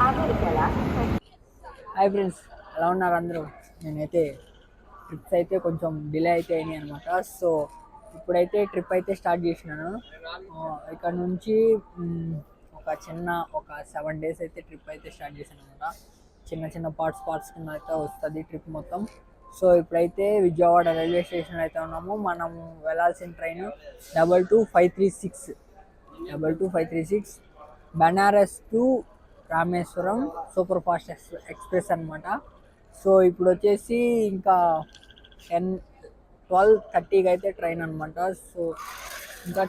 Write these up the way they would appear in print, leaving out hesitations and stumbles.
Hi friends, ఎలా ఉన్నారు అందరూ? నేనైతే ట్రిప్స్ అయితే కొంచెం డిలే అయితే అయినాయి అనమాట. సో ఇప్పుడైతే ట్రిప్ అయితే స్టార్ట్ చేసినాను. ఇక్కడ నుంచి ఒక 7 days అయితే ట్రిప్ అయితే స్టార్ట్ చేశాను అనమాట. చిన్న చిన్న పార్ట్స్ కింద అయితే వస్తుంది ట్రిప్ మొత్తం. సో ఇప్పుడైతే విజయవాడ రైల్వే స్టేషన్ అయితే ఉన్నాము. మనం వెళ్ళాల్సిన train 22-536 Banaras to Rameswaram super fast express అనమాట. సో ఇప్పుడు వచ్చేసి ఇంకా 12:30కి అయితే ట్రైన్ అనమాట. సో ఇంకా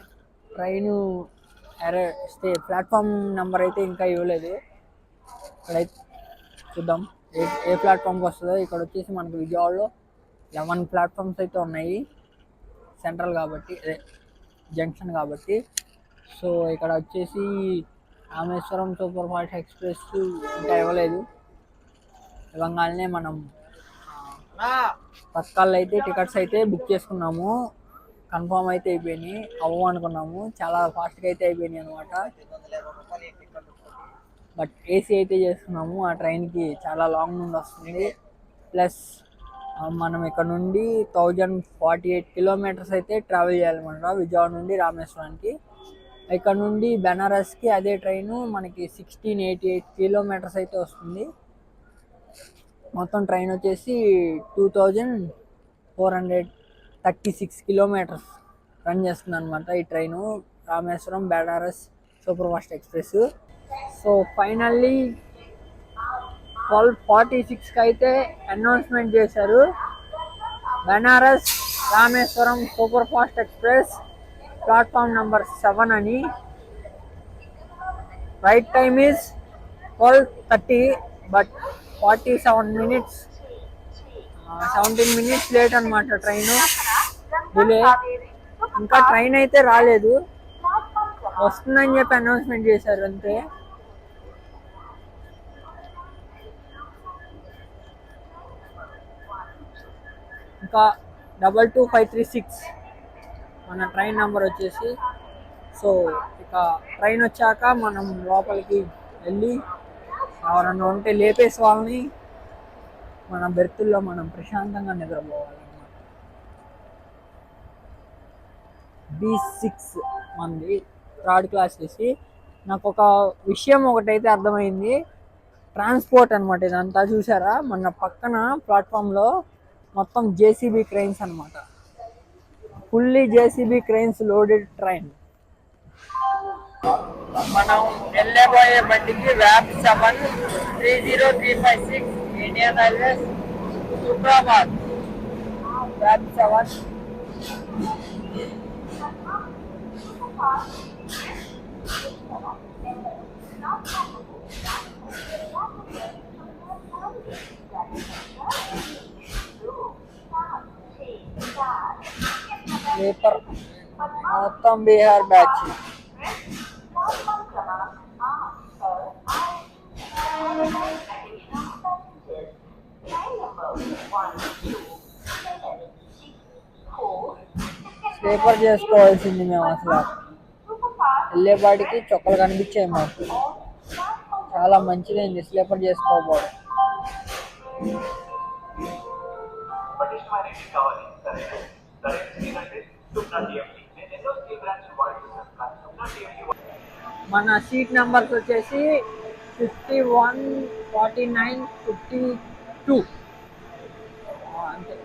ట్రైన్ ప్లాట్ఫామ్ నెంబర్ అయితే ఇంకా ఇవ్వలేదు. ఇక్కడైతే చూద్దాం ఏ ప్లాట్ఫామ్కి వస్తుందో. ఇక్కడ వచ్చేసి మనకు విజయవాడలో 11 ప్లాట్ఫామ్స్ అయితే ఉన్నాయి, సెంట్రల్ కాబట్టి, అదే జంక్షన్ కాబట్టి. సో ఇక్కడ వచ్చేసి రామేశ్వరం సూపర్ ఫాస్ట్ ఎక్స్ప్రెస్ ఇంకా ఇవ్వలేదు. ఇవ్వగానే మనం తత్కాల్లో అయితే టికెట్స్ అయితే బుక్ చేసుకున్నాము. కన్ఫామ్ అయితే అయిపోయినాయి, అనుకున్నాము. చాలా ఫాస్ట్గా అయితే అయిపోయినాయి అనమాట. బట్ ఏసీ అయితే చేసుకున్నాము. ఆ ట్రైన్కి చాలా లాంగ్ నుండి వస్తుంది. ప్లస్ మనం ఇక్కడ నుండి 1048 kilometers అయితే ట్రావెల్ చేయాలన్నమాట విజయవాడ నుండి రామేశ్వరానికి. ఇక్కడ నుండి బెనారస్కి అదే ట్రైన్ మనకి 1688 kilometers అయితే వస్తుంది. మొత్తం ట్రైన్ వచ్చేసి 2436 kilometers రన్ చేస్తుంది అనమాట ఈ train, Rameswaram Banaras super fast express. So finally 12:46కి అయితే అనౌన్స్మెంట్ చేశారు, Banaras Rameswaram super fast express platform number 7 అని. Right time is 12:30 but 17 minutes late అనమాట ట్రైన్ డిలే. ఇంకా ట్రైన్ అయితే రాలేదు, వస్తుందని చెప్పి అనౌన్స్మెంట్ చేశారు అంతే. ఇంకా 22-536 మన ట్రైన్ నెంబర్ వచ్చేసి. సో ఇక ట్రైన్ వచ్చాక మనం లోపలికి వెళ్ళి ఎవరన్నా ఉంటే లేపేసి వాళ్ళని మన బెర్తుల్లో మనం ప్రశాంతంగా నిద్రపోవాలన్నమాట. B6 మంది థర్డ్ క్లాస్ చేసి. నాకు ఒక విషయం ఒకటైతే అర్థమైంది, ట్రాన్స్పోర్ట్ అనమాట ఇదంతా. చూసారా మన పక్కన ప్లాట్ఫామ్లో మొత్తం జేసీబీ క్రెయిన్స్ అనమాట, fully JCB cranes loaded train. మనం వెళ్ళబోయే బండికి వ్యాప్ 7-30356 ఇండియన్ రైల్వేస్ హైదరాబాద్ వ్యాప్ 7. స్లీపర్ మొత్తం బీహార్ బ్యాచ్. స్లీపర్ చేసుకోవాల్సింది మేము. అసలు వెళ్ళేపాటికి చొక్కలు కనిపించాయి మాకు. చాలా మంచిదైంది స్లీపర్ చేసుకోకపోవడం. మన సీట్ నెంబర్స్ వచ్చేసి 51, 49, 52 అంతే.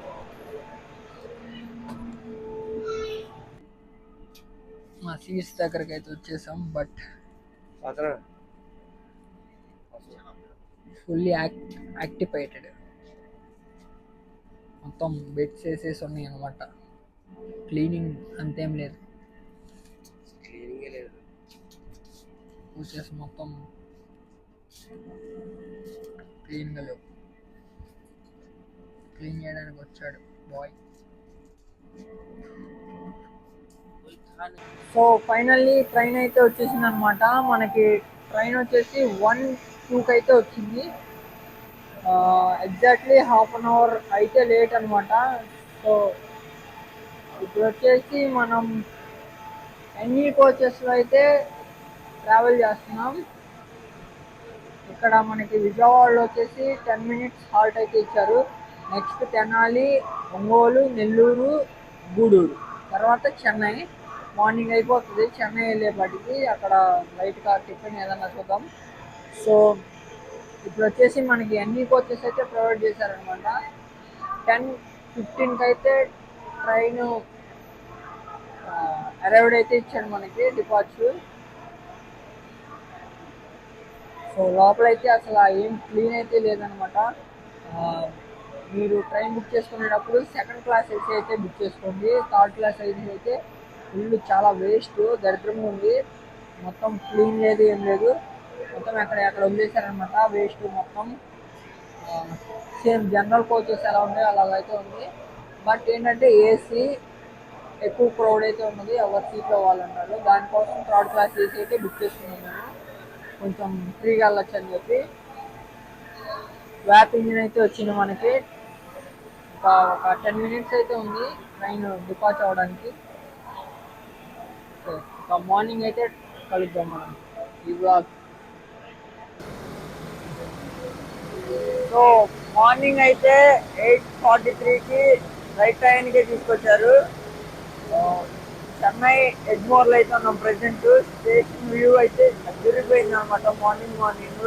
మా సీట్స్ దగ్గరికి అయితే వచ్చేసాం, బట్ ఫుల్లీ యాక్టివేటెడ్. మొత్తం బెడ్స్ వేసేసి ఉన్నాయి అనమాట. క్లీనింగ్ అంతేం లేదు, వచ్చేసి మొత్తం క్లీన్గా లేవు. క్లీన్ చేయడానికి వచ్చాడు బాయ్. సో ఫైనల్లీ ట్రైన్ అయితే వచ్చేసింది అనమాట. మనకి ట్రైన్ వచ్చేసి 1-2కి అయితే వచ్చింది. ఎగ్జాక్ట్లీ ½ an hour అయితే లేట్ అనమాట. సో ఇప్పుడు వచ్చేసి మనం ఎన్ని కోచెస్లో అయితే ట్రావెల్ చేస్తున్నాం. ఇక్కడ మనకి విజయవాడలో వచ్చేసి 10 మినిట్స్ హాల్ట్ అయితే ఇచ్చారు. నెక్స్ట్ తెనాలి, ఒంగోలు, నెల్లూరు, గూడూరు, తర్వాత చెన్నై. మార్నింగ్ అయిపోతుంది చెన్నై వెళ్ళేపాటికి. అక్కడ లైట్గా టిఫిన్ ఏదన్నా చూద్దాం. సో ఇప్పుడు వచ్చేసి మనకి ఎన్ని కోచెస్ అయితే ప్రొవైడ్ చేశారనమాట. 10:15కి అయితే ట్రైన్ అరైవ్డ్ అయితే ఇచ్చాడు మనకి డిపార్చర్. సో లోపలైతే అసలు ఏం క్లీన్ అయితే లేదనమాట. మీరు ట్రైన్ బుక్ చేసుకునేటప్పుడు సెకండ్ క్లాస్ ఏసీ అయితే బుక్ చేసుకోండి. థర్డ్ క్లాస్ ఏసీ అయితే ఫుల్ చాలా వేస్ట్, దరిద్రంగా ఉంది. మొత్తం క్లీన్ లేదు, ఏం లేదు. మొత్తం ఎక్కడ వదిలేశారనమాట, వేస్ట్ మొత్తం. సేమ్ జనరల్ కోచెస్ ఎలా ఉన్నాయో అలాగైతే ఉంది. బట్ ఏంటంటే ఏసీ ఎక్కువ క్రౌడ్ అయితే ఉన్నది, ఎవరి సీట్లో వాళ్ళు ఉన్నారు. దానికోసం థర్డ్ క్లాస్ ఏసీ అయితే బుక్ చేసుకున్నాను నేను, కొంచెం ఫ్రీగా వెళ్ళొచ్చు అని చెప్పి. వ్యాప్ ఇంజిన్ అయితే వచ్చింది మనకి. ఒక 10 మినిట్స్ అయితే ఉంది ట్రైన్ డిపార్చర్ అవ్వడానికి. ఒక మార్నింగ్ అయితే కలుద్దాం మనం ఈ బ్లాగ్. సో మార్నింగ్ అయితే 8:43కి రైట్ టైంకి తీసుకొచ్చారు. చెన్నై ఎగ్మోర్లో అయితే ఉన్నాం ప్రజెంట్. స్టేషన్ వ్యూ అయితే అదిరిపోయింది అనమాట. మార్నింగ్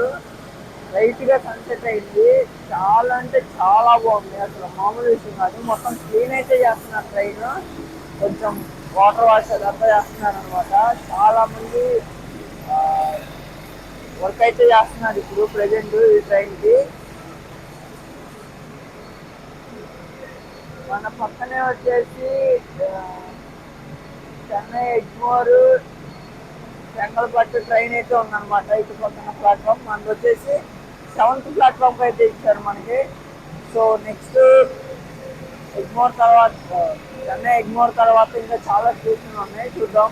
లైట్గా సన్సెట్ అయింది. చాలా అంటే చాలా బాగుంది, అసలు మామూలు విషయం కాదు. మొత్తం క్లీన్ అయితే చేస్తున్నారు ట్రైన్, కొంచెం వాటర్ వాష్ అదంతా చేస్తున్నారు అనమాట. చాలా మంది వర్క్ అయితే చేస్తున్నారు ఇప్పుడు ప్రజెంట్ ఈ ట్రైన్కి. మన పక్కనే వచ్చేసి చెన్నై ఎగ్మోర్ చెంగల్పట్టు ట్రైన్ అయితే ఉందన్నమాట. ఇటు పక్కన ప్లాట్ఫామ్ మనకు వచ్చేసి 7th ప్లాట్ఫామ్కి అయితే ఇచ్చారు మనకి. సో నెక్స్ట్ ఎగ్మోర్ తర్వాత, చెన్నై ఎగ్మోర్ తర్వాత ఇంకా చాలా స్టేషన్లు ఉన్నాయి, చూద్దాం.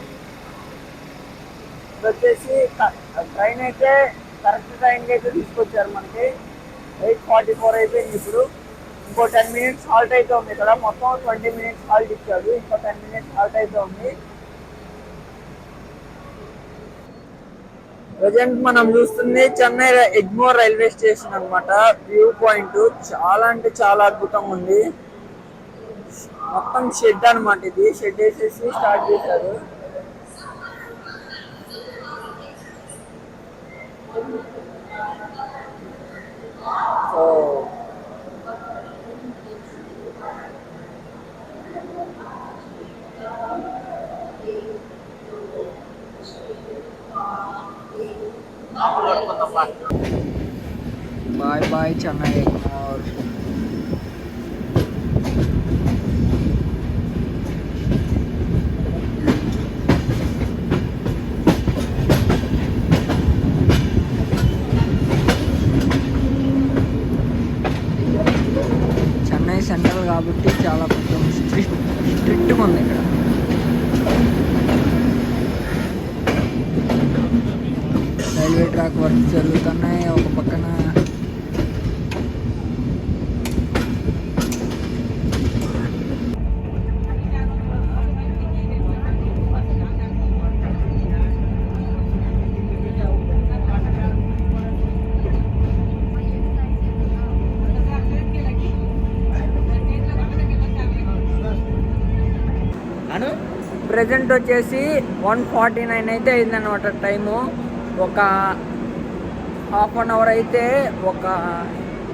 ఇది వచ్చేసి ట్రైన్ అయితే కరెక్ట్ టైంకి అయితే తీసుకొచ్చారు మనకి. 8:44 అయిపోయింది ఇప్పుడు. ఇంకో 10 మినిట్స్ హాల్ట్ అయితే ఉంది ఇక్కడ. మొత్తం 20 మినిట్స్ హాల్ట్ ఇచ్చాడు, ఇంకో 10 మినిట్స్ హాల్ట్ అయితే ఉంది. ప్రజెంట్ మనం చూస్తుంది చెన్నై ఎగ్మోర్ రైల్వే స్టేషన్ అనమాట. వ్యూ పాయింట్ చాలా అంటే చాలా అద్భుతంగా ఉంది. మొత్తం షెడ్ అనమాట, ఇది షెడ్ వేసేసి స్టార్ట్ చేశారు. So bye bye Chennai Egmore. Chennai Central కాబట్టి చాలా కొంచెం స్ట్రిక్ట్గా ఉంది ఇక్కడ. రైల్వే ట్రాక్ వర్క్ జరుగుతున్నాయి ఒక పక్కన. ప్రజెంట్ వచ్చేసి 1:49 అయితే అయిందన్నమాట టైము. ఒక హాఫ్ అన్ అవర్ అయితే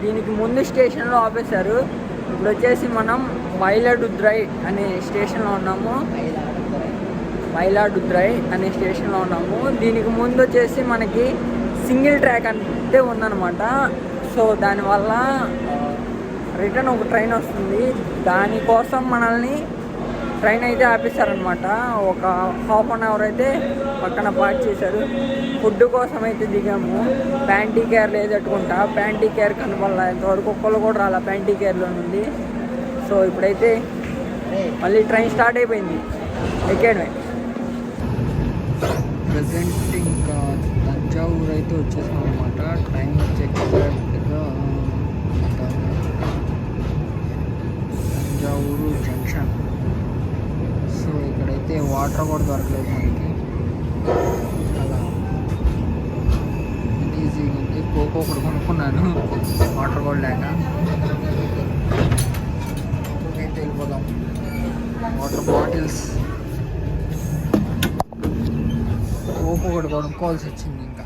దీనికి ముందు స్టేషన్లో ఆపేశారు. ఇప్పుడు వచ్చేసి మనం మైలాడుతురై అనే స్టేషన్లో ఉన్నాము. మైలాడుతురై అనే స్టేషన్లో ఉన్నాము. దీనికి ముందు వచ్చేసి మనకి సింగిల్ ట్రాక్ అంటే ఉందన్నమాట. సో దానివల్ల రిటర్న్ ఒక ట్రైన్ వస్తుంది, దానికోసం మనల్ని ట్రైన్ అయితే ఆపేశారనమాట. ఒక హాఫ్ అన్ అవర్ అయితే పక్కన పార్క్ చేశారు. ఫుడ్ కోసం అయితే దిగాము. ప్యాంటీ కేర్ లేదట్టుకుంటా, ప్యాంటీ కేర్ కనపడాల ఇంతవరకు, ఒక్కళ్ళు కూడా రాలా ప్యాంటీ కేర్లో నుండి. సో ఇప్పుడైతే మళ్ళీ ట్రైన్ స్టార్ట్ అయిపోయింది, ఎక్కడమే. ప్రజెంట్ ఇంకా తంజావూరు అయితే వచ్చేసాం అనమాట. ట్రైన్ వచ్చి ఎగ్జాక్ట్గా తంజావూరు జంక్షన్. సో ఇక్కడైతే వాటర్ కూడా దొరకలేదు మనకి, అలా ఈజీగా ఉంది. కోకో ఒకటి కొనుక్కున్నాను వాటర్ కూడా లేక. అయితే వెళ్ళిపోదాం. వాటర్ బాటిల్స్ కోకో ఒకటి కొనుక్కోవాల్సి వచ్చింది. ఇంకా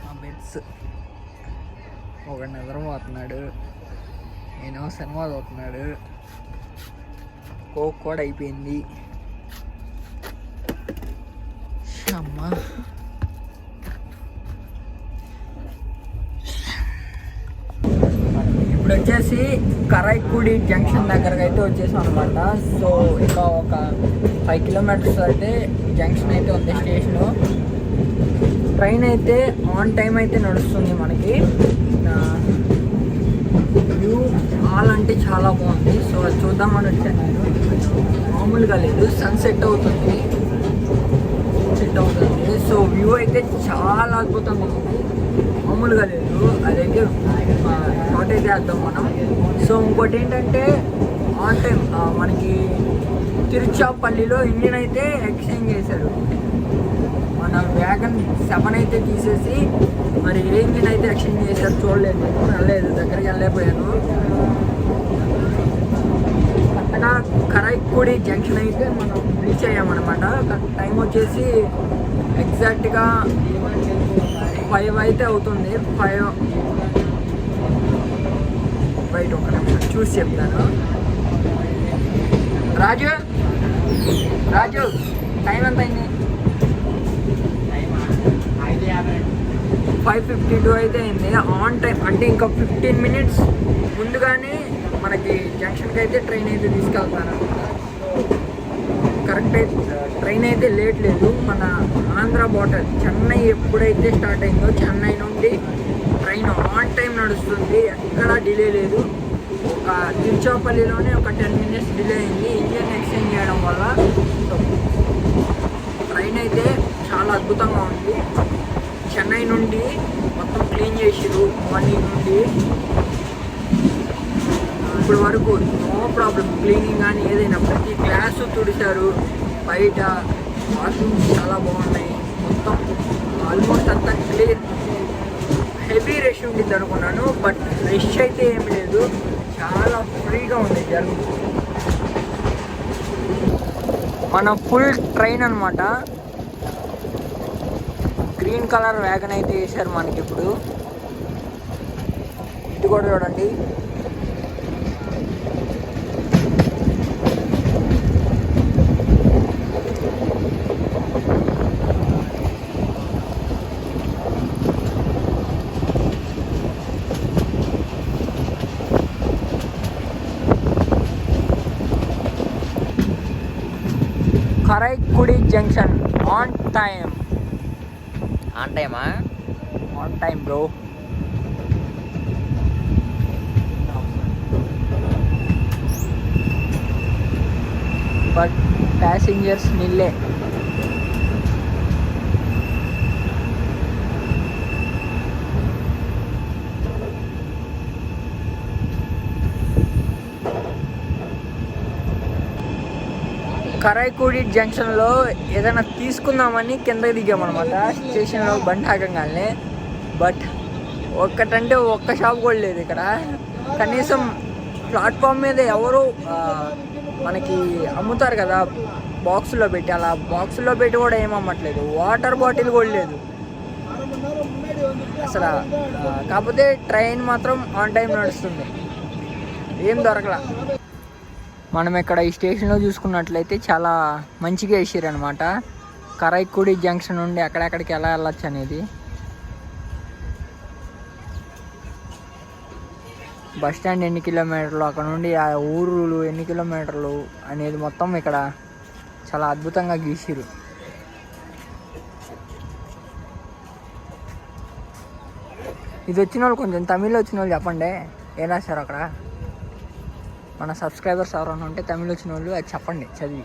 ఆ బెడ్స్ ఒకటి నిద్రపోతున్నాడు, నేను సినిమా చదువుతున్నాడు. కోక్ కూడా అయిపోయింది. అమ్మా ఇప్పుడు వచ్చేసి కరైకుడి జంక్షన్ దగ్గరకు అయితే వచ్చేసాం అనమాట. సో ఇంకా ఒక 5 కిలోమీటర్స్ అయితే జంక్షన్ అయితే ఉంది స్టేషను. ట్రైన్ అయితే ఆన్ టైం అయితే నడుస్తుంది మనకి. వ్యూ ఆల్ అంటే చాలా బాగుంది. సో అది చూద్దామని వచ్చాను నేను. మామూలుగా లేదు, సన్సెట్ అవుతుంది. సో వ్యూ అయితే చాలా అద్భుతంగా ఉంది, మామూలుగా లేదు. అదైతే షార్ట్ అయితే వేద్దాం మనం. సో ఇంకోటి ఏంటంటే ఆన్ టైం మనకి తిరుచాపల్లిలో ఇంజిన్ అయితే ఎక్స్చేంజ్ చేశారు. మన వ్యాగన్ 7 అయితే తీసేసి మరి ఏ ఇంజిన్ అయితే ఎక్స్చేంజ్ చేశారు చూడలేదు, నేను వెళ్ళలేదు, దగ్గరికి వెళ్ళలేకపోయాను. కరెక్ట్గా కరైకుడి జంక్షన్ అయితే మనం రీచ్ అయ్యామన్నమాట. టైం వచ్చేసి ఎగ్జాక్ట్గా 5 అయితే అవుతుంది. 5 బయట ఒక నిమిషం చూసి చెప్తాను. రాజు టైం ఎంత అయింది? 5:52 అయితే అయింది. ఆన్ టైం అంటే ఇంకా 15 మినిట్స్ ముందుగానే మనకి జంక్షన్కి అయితే ట్రైన్ అయితే తీసుకెళ్తాను. కరెక్ట్ అయితే ట్రైన్ అయితే లేట్ లేదు. మన ఆంధ్ర బార్డర్ చెన్నై ఎప్పుడైతే స్టార్ట్ అయిందో చెన్నై నుండి ట్రైన్ ఆన్ టైం నడుస్తుంది, ఎక్కడా డిలే లేదు. ఒక తిరుచాపల్లిలోనే ఒక 10 మినిట్స్ డిలే అయింది ఇంజిన్ ఎక్స్చేంజ్ చేయడం వల్ల. ట్రైన్ అయితే చాలా అద్భుతంగా ఉంది. చెన్నై నుండి మొత్తం క్లీన్ చేసిరు మార్నింగ్ నుండి ఇప్పుడు వరకు, నో ప్రాబ్లం. క్లీనింగ్ కానీ ఏదైనా ప్రతి గ్లాసు తుడిచారు. బయట వాష్రూమ్స్ చాలా బాగున్నాయి. మొత్తం ఆల్మోస్ట్ అంతా క్లియర్. హెవీ రష్ ఉండిద్ది అనుకున్నాను, బట్ రష్ అయితే ఏం లేదు, చాలా ఫ్రీగా ఉంది జర్నీ. మన ఫుల్ ట్రైన్ అనమాట. గ్రీన్ కలర్ వ్యాగన్ అయితే వేశారు మనకి. ఇప్పుడు ఇటు కూడా చూడండి. Karaikudi junction on time. On టైమా? On time bro. But passengers నిల్లే. కరైకుడి జంక్షన్లో ఏదైనా తీసుకుందామని కిందకి దిగామన్నమాట స్టేషన్లో బండి ఆగంగానే. బట్ ఒక్కటంటే ఒక్క షాప్ కూడా లేదు ఇక్కడ. కనీసం ప్లాట్ఫామ్ మీద ఎవరు మనకి అమ్ముతారు కదా బాక్సులో పెట్టి, అలా బాక్సులో పెట్టి కూడా ఏమమ్మట్లేదు. వాటర్ బాటిల్ కూడా లేదు అసలు. కాకపోతే ట్రైన్ మాత్రం ఆన్ టైం నడుస్తుంది, ఏం దొరకలా. మనం ఇక్కడ ఈ స్టేషన్లో చూసుకున్నట్లయితే చాలా మంచిగా వేసారు అనమాట. కరైకుడి జంక్షన్ నుండి ఎక్కడెక్కడికి ఎలా వెళ్ళచ్చు అనేది. బస్ స్టాండ్ ఎన్ని కిలోమీటర్లు, అక్కడ నుండి ఆ ఊరులు ఎన్ని కిలోమీటర్లు అనేది మొత్తం ఇక్కడ చాలా అద్భుతంగా గీసిరు. ఇది వచ్చిన వాళ్ళు కొంచెం తమిళ్లో వచ్చిన వాళ్ళు చెప్పండి ఏం రాశారు అక్కడ. మన సబ్స్క్రైబర్స్ ఎవరైనా ఉంటే తమిళ్ వచ్చిన వాళ్ళు అది చెప్పండి చదివి.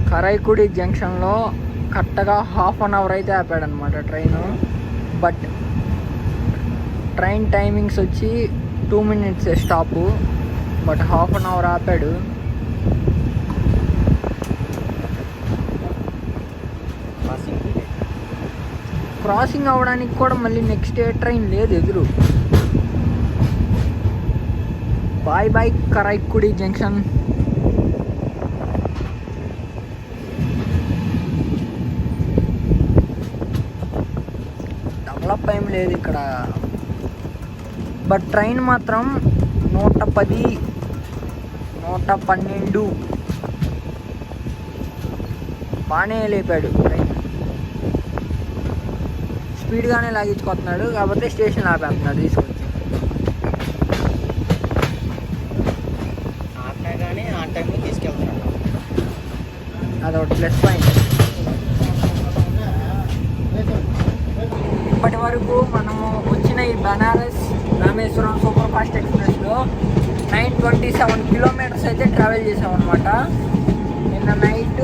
కరైకుడి జంక్షన్లో కరెక్ట్గా 1/2 అవర్ అయితే ఆపాడనమాట ట్రైను. బట్ ట్రైన్ టైమింగ్స్ వచ్చి 2 మినిట్స్ స్టాపు, బట్ 1/2 అవర్ ఆపాడు. క్రాసింగ్ అవ్వడానికి కూడా మళ్ళీ నెక్స్ట్ ఏ ట్రైన్ లేదు ఎదురు. Bye bye Karaikudi junction. Develop ఏం లేదు ఇక్కడ, బట్ ట్రైన్ మాత్రం 110, 112 బాగానే లేపాడు ట్రైన్. స్పీడ్గానే లాగించుకుంటున్నాడు, కాకపోతే స్టేషన్ ఆపేస్తున్నాడు తీసుకొచ్చి. ఆపినా కానీ ఆ టైంలో తీసుకెళ్తున్నాడు, అదొకటి ప్లస్ పాయింట్. ఇప్పటి వరకు మనము వచ్చిన ఈ బనారస్ రామేశ్వరం సూపర్ ఫాస్ట్ ఎక్స్ప్రెస్లో 927 కిలోమీటర్స్ అయితే ట్రావెల్ చేసామన్నమాట. నిన్న నైట్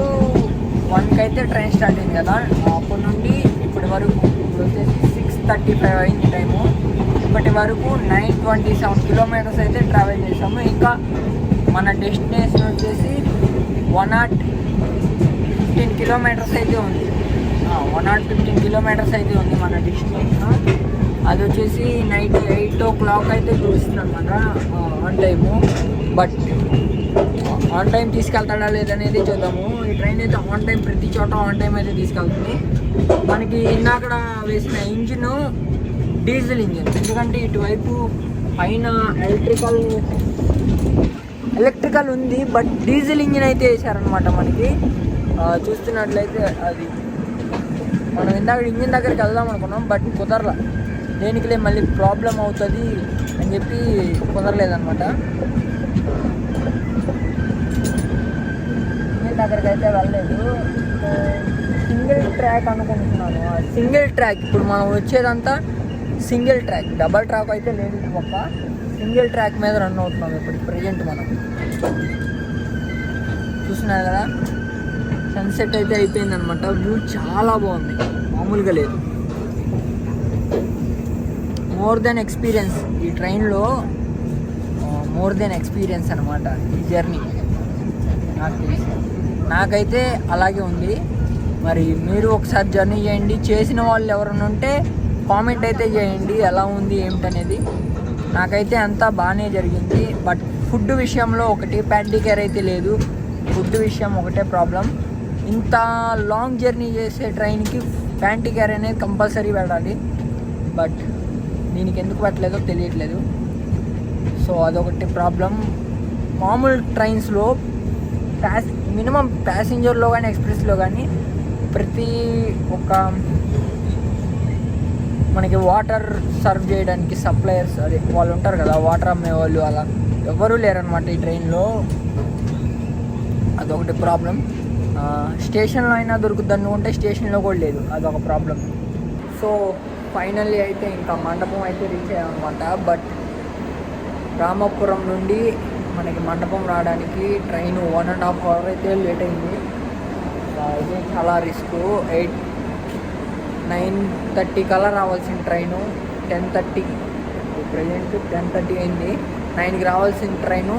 1కి అయితే ట్రైన్ స్టార్ట్ అయింది కదా, అప్పటి నుండి ఇప్పటి వరకు ఇప్పుడు వచ్చేసి 6:35 అయింది టైము. ఇప్పటి వరకు 927 కిలోమీటర్స్ అయితే ట్రావెల్ చేసాము. ఇంకా మన డెస్టినేషన్ వచ్చేసి 115 కిలోమీటర్స్ అయితే ఉంది. 115 కిలోమీటర్స్ అయితే ఉంది మన డెస్టినేషన్. అది వచ్చేసి నైట్ 8 o'clock అయితే చూస్తుంది అనమాట on time. But on time తీసుకెళ్తాడా లేదనేది చూద్దాము. ఈ ట్రైన్ అయితే ఆన్ టైం, ప్రతి చోట ఆన్ టైం అయితే తీసుకెళ్తుంది. మనకి ఇందాక వేసిన ఇంజిన్ డీజిల్ ఇంజిన్, ఎందుకంటే ఇటువైపు పైన ఎలక్ట్రికల్ ఉంది, బట్ డీజిల్ ఇంజిన్ అయితే వేసారనమాట మనకి. చూస్తున్నట్లయితే అది మనం ఇందాక ఇంజిన్ దగ్గరికి వెళ్దాం అనుకున్నాం, బట్ కుదరలా. దేనికిలే మళ్ళీ ప్రాబ్లం అవుతుంది అని చెప్పి కుదరలేదన్నమాట. ఇంజిన్ దగ్గరికి అయితే వెళ్ళలేదు. సింగిల్ ట్రాక్ అనుకుంటున్నాను. సింగిల్ ట్రాక్ ఇప్పుడు మనం వచ్చేదంతా సింగిల్ ట్రాక్, డబల్ ట్రాక్ అయితే లేదు. ఒక సింగిల్ ట్రాక్ మీద రన్ అవుతున్నాం ఇప్పుడు ప్రజెంట్. మనం చూస్తున్నారు కదా, సన్సెట్ అయితే అయిపోయిందనమాట. వ్యూ చాలా బాగుంది, మామూలుగా లేదు. మోర్ దెన్ ఎక్స్పీరియన్స్ ఈ ట్రైన్లో, మోర్ దెన్ ఎక్స్పీరియన్స్ అనమాట ఈ జర్నీ. నాకు తెలిసి నాకైతే అలాగే ఉంది. మరి మీరు ఒకసారి జర్నీ చేయండి, చేసిన వాళ్ళు ఎవరైనా ఉంటే కామెంట్ అయితే చేయండి ఎలా ఉంది ఏమిటనేది. నాకైతే అంతా బాగానే జరిగింది. బట్ ఫుడ్ విషయంలో ఒకటి ప్యాంటీ కేర్ అయితే లేదు. ఫుడ్ విషయం ఒకటే ప్రాబ్లం. ఇంత లాంగ్ జర్నీ చేసే ట్రైన్కి ప్యాంటీ కేర్ అనేది కంపల్సరీ పెట్టాలి, బట్ దీనికి ఎందుకు పెట్టలేదో తెలియట్లేదు. సో అదొకటి ప్రాబ్లం. మామూలు ట్రైన్స్లో మినిమం ప్యాసింజర్లో కానీ ఎక్స్ప్రెస్లో కానీ ప్రతి ఒక్క మనకి వాటర్ సర్వ్ చేయడానికి సప్లయర్స్, అదే వాళ్ళు ఉంటారు కదా వాటర్ అమ్మేవాళ్ళు, అలా ఎవరూ లేరనమాట ఈ ట్రైన్లో. అదొకటి ప్రాబ్లం. స్టేషన్లో అయినా దొరుకుద్ది అనుకుంటే స్టేషన్లో కూడా లేదు, అదొక ప్రాబ్లం. సో ఫైనల్లీ అయితే ఇంకా మండపం అయితే రీచ్ అయ్యామన్నమాట. బట్ రామాపురం నుండి మనకి మండపం రావడానికి ట్రైన్ 1.5 hours అయితే లేట్ అయింది. ఇది చాలా రిస్క్. 9:30 కల్లా రావాల్సిన ట్రైను 10:30, ప్రజెంట్ 10:30 అయింది. 9కి రావాల్సిన ట్రైను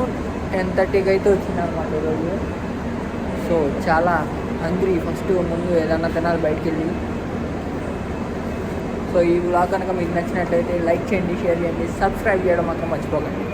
10:30కి అయితే వచ్చింది అనమాట ఈరోజు. సో చాలా హంగ్రీ. ఫస్ట్ ముందు ఏదన్నా తినాలి బయటికి వెళ్ళి. సో ఈ వ్లాగ్ కనుక మీకు నచ్చినట్లయితే లైక్ చేయండి, షేర్ చేయండి, సబ్స్క్రైబ్ చేయడం మాత్రం మర్చిపోకండి.